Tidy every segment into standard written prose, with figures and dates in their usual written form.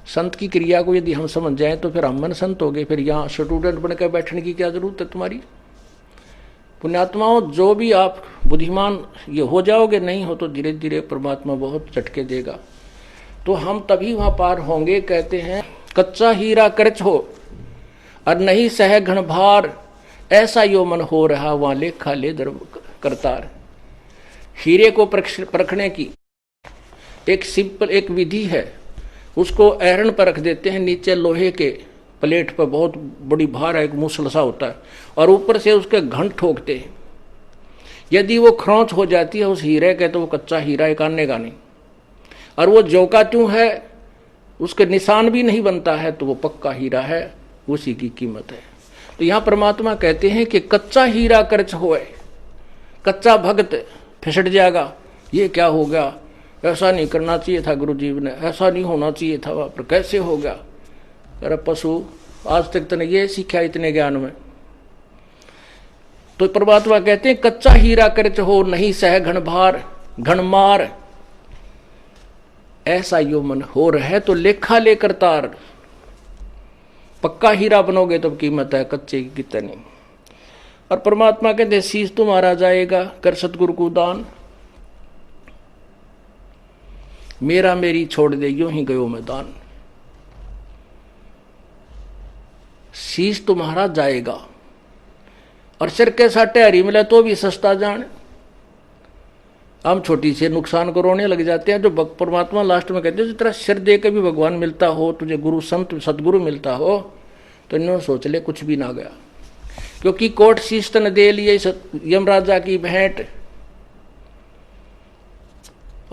संत की क्रिया को यदि हम समझ जाएं तो फिर हम मन संत हो गए। फिर यहाँ स्टूडेंट बनकर बैठने की क्या जरूरत है तुम्हारी। पुण्यात्माओं, जो भी आप बुद्धिमान ये हो जाओगे, नहीं हो तो धीरे धीरे परमात्मा बहुत झटके देगा, तो हम तभी वहां पार होंगे। कहते हैं कच्चा हीरा करच हो और नहीं सह घन भार, ऐसा यो मन हो रहा वहां लेखा ले दर करतार। हीरे को परखने की एक सिंपल एक विधि है। उसको ऐरन पर रख देते हैं, नीचे लोहे के प्लेट पर बहुत बड़ी भार है, एक मूसल सा होता है, और ऊपर से उसके घंट ठोकते हैं। यदि वो खरोंच हो जाती है उस हीरे के तो वो कच्चा हीरा एक आनेगा नहीं, और वो जो का त्यों है उसके निशान भी नहीं बनता है तो वो पक्का हीरा है, उसी की कीमत है। तो यहाँ परमात्मा कहते हैं कि कच्चा हीरा कर्च होए, कच्चा भक्त फिसट जाएगा। ये क्या हो गया, ऐसा नहीं करना चाहिए था गुरु जी ने, ऐसा नहीं होना चाहिए था, पर कैसे हो गया। अरे पशु, आज तक तने ये सीखा इतने ज्ञान में। तो परमात्मा कहते हैं कच्चा हीरा कर्च हो नहीं सह घन भार घन मार, ऐसा यो मन हो रहा तो लेखा लेकर तार। पक्का हीरा बनोगे तो कीमत है, कच्चे की कितनी। और परमात्मा कहते शीश तुम्हारा जाएगा कर सतगुरु को दान, मेरा मेरी छोड़ दे यूं ही गयो मैदान। शीश तुम्हारा जाएगा और सिर के साटे हरी मिले तो भी सस्ता जान। हम छोटी से नुकसान को रोने लग जाते हैं। जो परमात्मा लास्ट में कहते हैं जिस तरह सिर दे के भी भगवान मिलता हो, तुझे गुरु संत सदगुरु मिलता हो, तो इन्होंने सोच ले कुछ भी ना गया। क्योंकि कोट शीश तन दे लिए यमराजा की भेंट,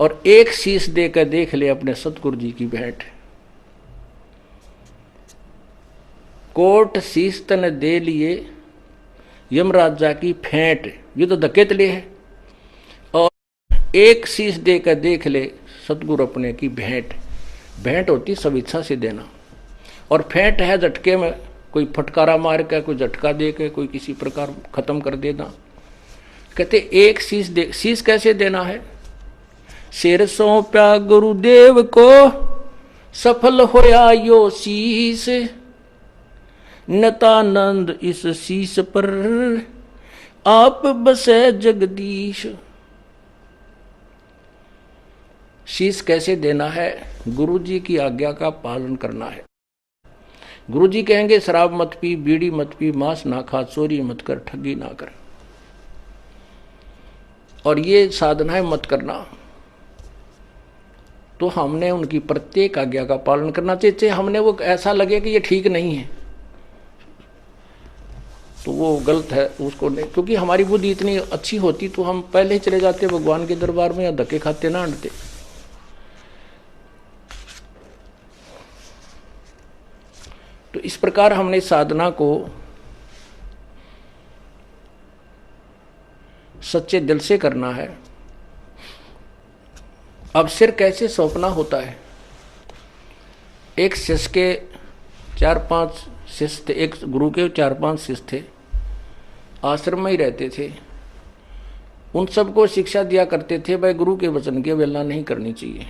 और एक शीश देकर देख ले अपने सतगुरु जी की भेंट। कोट शीश तन दे लिए यमराजा की भेंट, ये तो धकेत ले है। और एक शीश देकर देख ले सतगुरु अपने की भेंट। भेंट होती सब इच्छा से देना, और फेंट है झटके में, कोई फटकारा मार के, कोई झटका दे के, कोई किसी प्रकार खत्म कर देना। कहते एक शीश दे। शीश कैसे देना है, सिर सौंप्या गुरुदेव को सफल होया यो शीश, नतानंद इस शीश पर आप बसे जगदीश। शीश कैसे देना है, गुरु जी की आज्ञा का पालन करना है। गुरु जी कहेंगे शराब मत पी, बीड़ी मत पी, मांस ना खा, चोरी मत कर, ठगी ना कर, और ये साधनाएं मत करना। तो हमने उनकी प्रत्येक आज्ञा का पालन करना चाहिए। चाहे हमने वो ऐसा लगे कि ये ठीक नहीं है तो वो गलत है, उसको नहीं। क्योंकि हमारी बुद्धि इतनी अच्छी होती तो हम पहले ही चले जाते भगवान के दरबार में, या धक्के खाते ना अंडते। तो इस प्रकार हमने साधना को सच्चे दिल से करना है। अब सिर कैसे सौंपना होता है। एक शिष्य के 4-5 शिष्य थे, एक गुरु के 4-5 शिष्य थे, आश्रम में ही रहते थे। उन सबको शिक्षा दिया करते थे भाई गुरु के वचन की अवहेलना नहीं करनी चाहिए।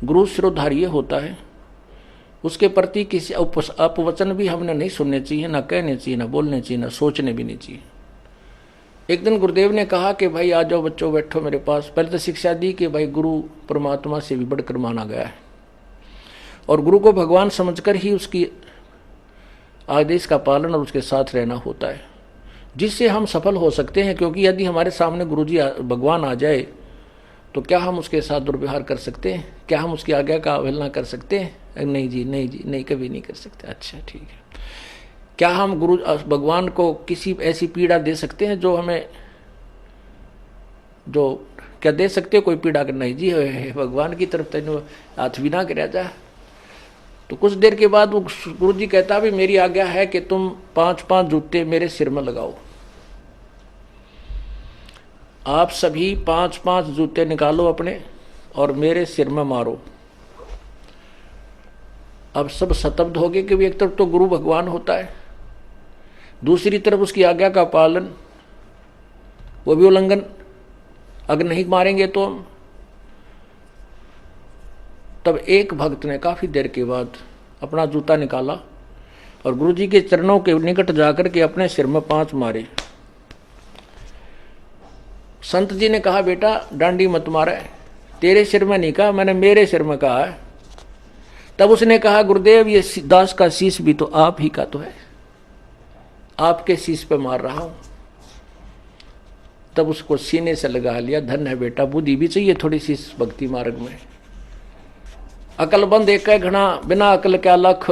गुरु शिरोधार्य होता है, उसके प्रति किसी अपवचन भी हमने नहीं सुनने चाहिए, ना कहने चाहिए, ना बोलने चाहिए, ना सोचने भी नहीं चाहिए। एक दिन गुरुदेव ने कहा कि भाई आ जाओ बच्चों, बैठो मेरे पास। पहले तो शिक्षा दी कि भाई गुरु परमात्मा से भी बढ़कर माना गया है, और गुरु को भगवान समझकर ही उसकी आदेश का पालन और उसके साथ रहना होता है, जिससे हम सफल हो सकते हैं। क्योंकि यदि हमारे सामने गुरु जी भगवान आ जाए तो क्या हम उसके साथ दुर्व्यवहार कर सकते हैं? क्या हम उसकी आज्ञा का अवहेलना कर सकते हैं? नहीं जी, नहीं जी, नहीं, कभी नहीं कर सकते। अच्छा ठीक है। क्या हम गुरु भगवान को किसी ऐसी पीड़ा दे सकते हैं जो हमें, जो क्या दे सकते हो कोई पीड़ा? नहीं जी, भगवान की तरफ तेन हाथ भी ना कराया जा। तो कुछ देर के बाद वो गुरु जी कहता भी मेरी आज्ञा है कि तुम 5-5 जूते मेरे सिर में लगाओ। आप सभी 5-5 जूते निकालो अपने और मेरे सिर में मारो। अब सब स्तब्ध हो गए कि एक तरफ तो गुरु भगवान होता है, दूसरी तरफ उसकी आज्ञा का पालन, वो भी उल्लंघन। अगर नहीं मारेंगे तो तब एक भक्त ने काफी देर के बाद अपना जूता निकाला और गुरुजी के चरणों के निकट जाकर के अपने सिर में 5 मारे। संत जी ने कहा, बेटा डांडी मत मारे, तेरे सिर में नहीं कहा, मैंने मेरे सिर में कहा है। तब उसने कहा, गुरुदेव ये दास का शीश भी तो आप ही का तो है, आपके शीश पे मार रहा हूं। तब उसको सीने से लगा लिया। धन है बेटा, बुद्धि भी चाहिए थोड़ी सी इस भक्ति मार्ग में। अकलबंद एक घना, बिना अकल क्या लख।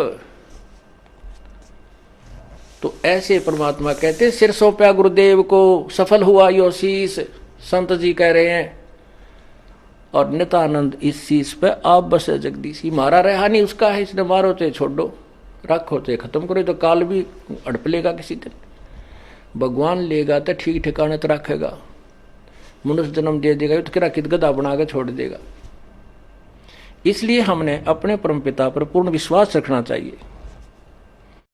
तो ऐसे परमात्मा कहते, सिर सौंपया गुरुदेव को, सफल हुआ यो शीश। संत जी कह रहे हैं, और नितानंद इस शीश पे आप बसे जगदीशी। मारा रहा नहीं उसका है, इसने मारो तो छोड़ो, रखो तो खत्म करो, तो काल भी अड़प लेगा किसी दिन। भगवान लेगा तो ठीक ठिकाने तो रखेगा, मनुष्य जन्म दे देगा तो किरा कित गधा बना के छोड़ देगा। इसलिए हमने अपने परमपिता पर पूर्ण विश्वास रखना चाहिए।